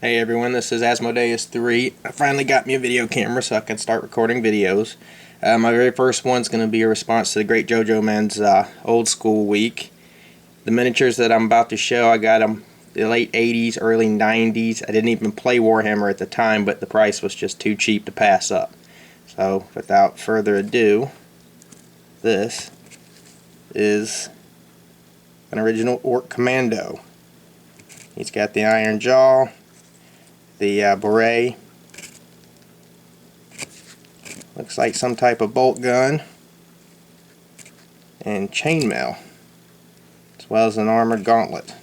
Hey everyone, this is Asmodeus 3. I finally got me a video camera so I can start recording videos. My very first one's going to be a response to the Great JoJo Man's Old School Week. The miniatures that I'm about to show, I got them the late 80s, early 90s. I didn't even play Warhammer at the time, but the price was just too cheap to pass up. So, without further ado, this is an original Ork Commando. He's got the iron jaw, the beret, looks like some type of bolt gun, and chainmail, as well as an armored gauntlet.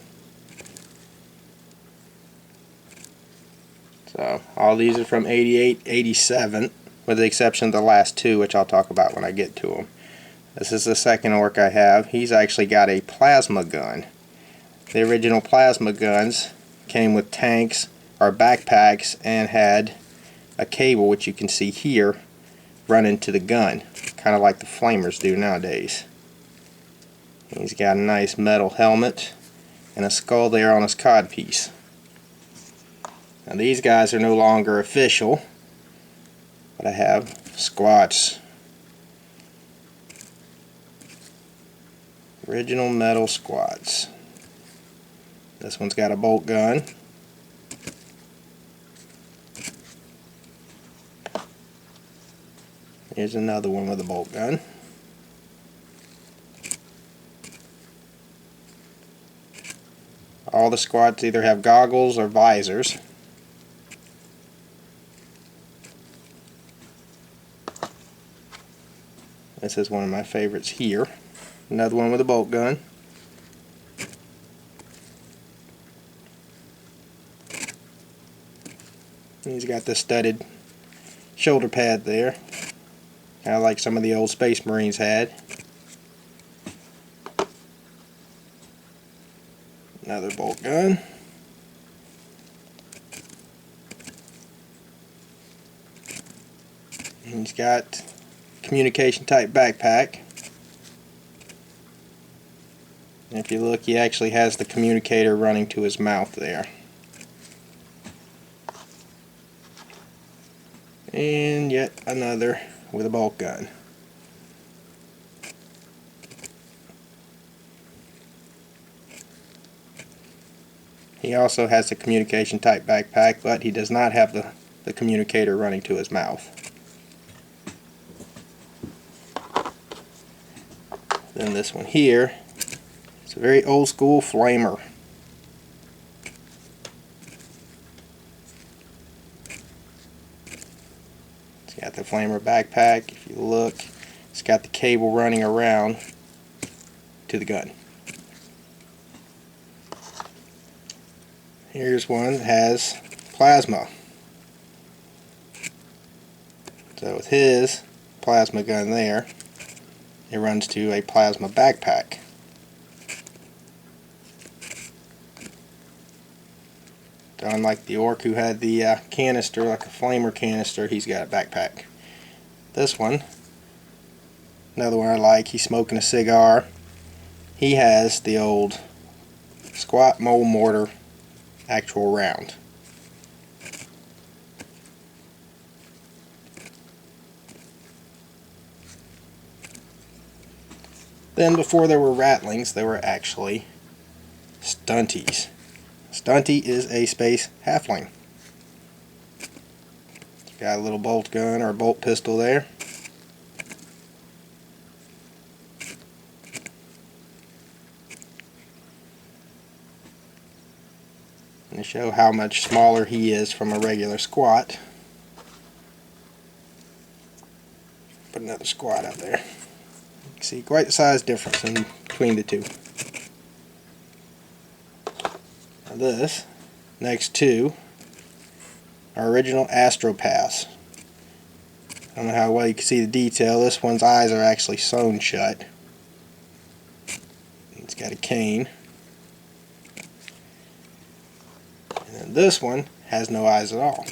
So all these are from 88, 87, with the exception of the last two, which I'll talk about when I get to them. This is the second Ork I have. He's actually got a plasma gun. The original plasma guns came with tanks or backpacks and had a cable, which you can see here, running to the gun, kind of like the flamers do nowadays. He's got a nice metal helmet and a skull there on his codpiece. Now these guys are no longer official, but I have squats. Original metal squats. This one's got a bolt gun. Here's another one with a bolt gun. All the squads either have goggles or visors. This is one of my favorites here. Another one with a bolt gun. He's got the studded shoulder pad there, kind of like some of the old Space Marines had. Another bolt gun. He's got communication type backpack. And if you look, he actually has the communicator running to his mouth there. And yet another with a bolt gun. He also has the communication type backpack, but he does not have the communicator running to his mouth. Then this one here, it's a very old school flamer. It's got the flamer backpack. If you look, it's got the cable running around to the gun. Here's one that has plasma. So with his plasma gun there, it runs to a plasma backpack. So unlike the Ork who had the canister, like a flamer canister, he's got a backpack. This one, another one I like, he's smoking a cigar. He has the old squat mole mortar actual round. Then before there were rattlings, there were actually stunties. Stunty is a space halfling. It's got a little bolt gun or a bolt pistol there. And to show how much smaller he is from a regular squat, put another squat up there. You can see quite the size difference in between the two. Now this, next to our original Astropaths. I don't know how well you can see the detail. This one's eyes are actually sewn shut. It's got a cane. And then this one has no eyes at all.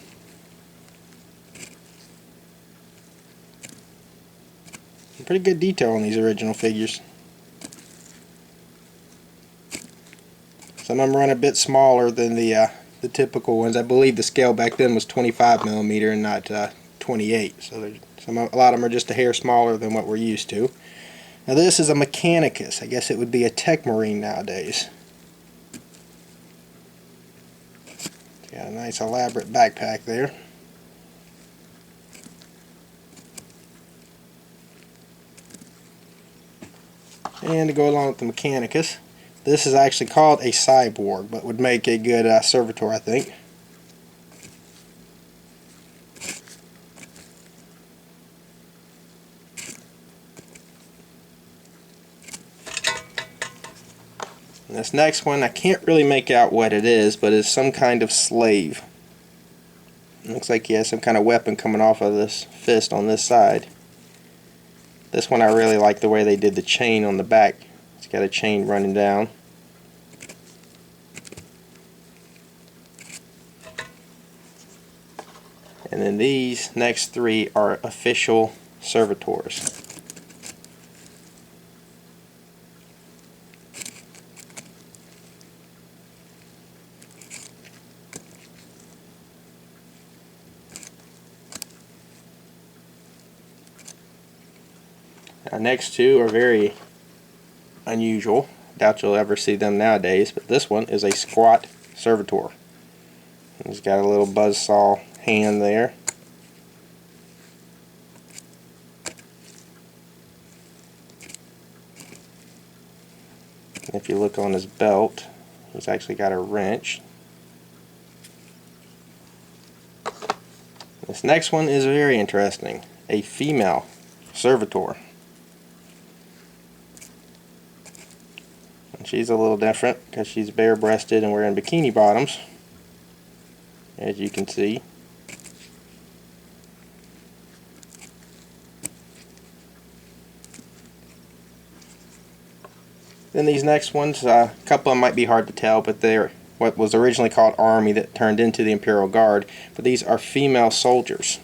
Pretty good detail on these original figures. Some of them run a bit smaller than the the typical ones. I believe the scale back then was 25mm and not 28, so a lot of them are just a hair smaller than what we're used to. Now this is a Mechanicus. I guess it would be a Tech Marine nowadays. It's got a nice elaborate backpack there. And to go along with the Mechanicus, this is actually called a Cyborg, but would make a good servitor, I think. And this next one, I can't really make out what it is, but it's some kind of slave. It looks like he has some kind of weapon coming off of this fist on this side. This one I really like the way they did the chain on the back. It's got a chain running down. And then these next three are official servitors. Our next two are very unusual. Doubt you'll ever see them nowadays, but this one is a squat servitor. He's got a little buzzsaw hand there. If you look on his belt, he's actually got a wrench. This next one is very interesting. A female servitor. And she's a little different because she's bare-breasted and wearing bikini bottoms, as you can see. Then these next ones, a couple of them might be hard to tell, but they're what was originally called Army that turned into the Imperial Guard. But these are female soldiers.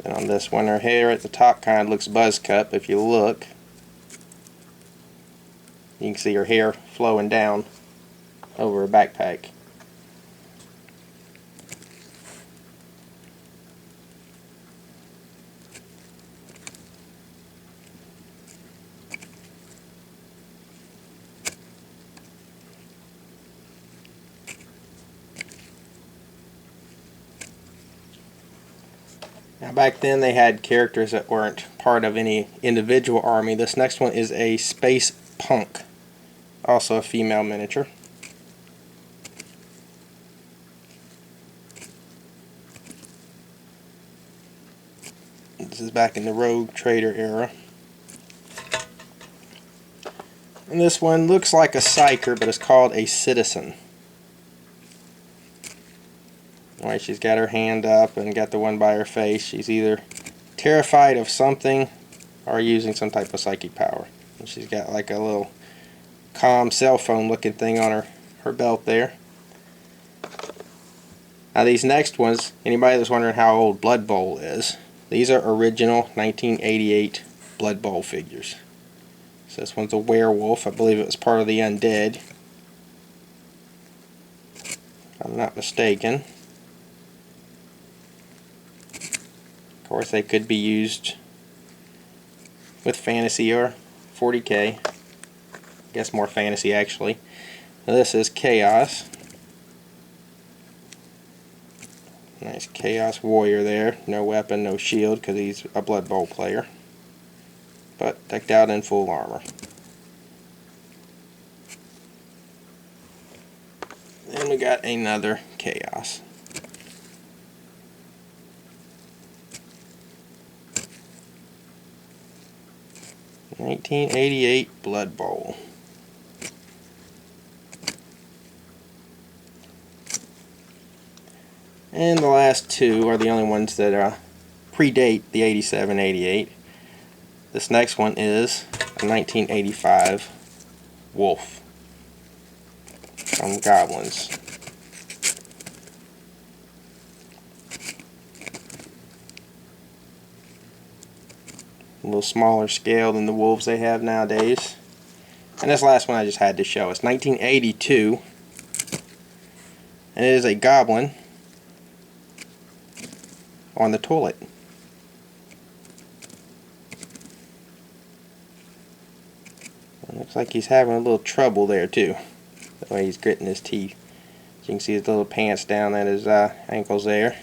And on this one, her hair at the top kind of looks buzz cut, but if you look, you can see her hair flowing down over her backpack. Now back then they had characters that weren't part of any individual army. This next one is a space punk, also a female miniature. This is back in the Rogue Trader era. And this one looks like a psyker, but it's called a citizen. Alright, she's got her hand up and got the one by her face. She's either terrified of something or using some type of psychic power. And she's got like a little comm cell phone looking thing on her belt there. Now these next ones, anybody that's wondering how old Blood Bowl is, these are original 1988 Blood Bowl figures. So this one's a werewolf. I believe it was part of the Undead, if I'm not mistaken. Of course, they could be used with fantasy or 40k. I guess more fantasy actually. Now this is Chaos. Nice Chaos Warrior there. No weapon, no shield, because he's a Blood Bowl player. But decked out in full armor. Then we got another Chaos. '88 Blood Bowl. And the last two are the only ones that predate the 87-88. This next one is a 1985 Wolf from Goblins. little smaller scale than the wolves they have nowadays. And this last one I just had to show. It's 1982. And it is a goblin on the toilet. It looks like he's having a little trouble there too. The way he's gritting his teeth. As you can see his little pants down at his ankles there.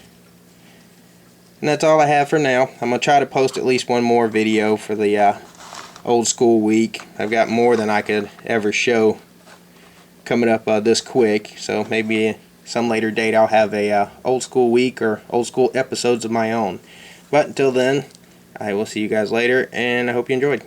And that's all I have for now. I'm going to try to post at least one more video for the old school week. I've got more than I could ever show coming up this quick. So maybe some later date I'll have a old school week or old school episodes of my own. But until then, I will see you guys later, and I hope you enjoyed.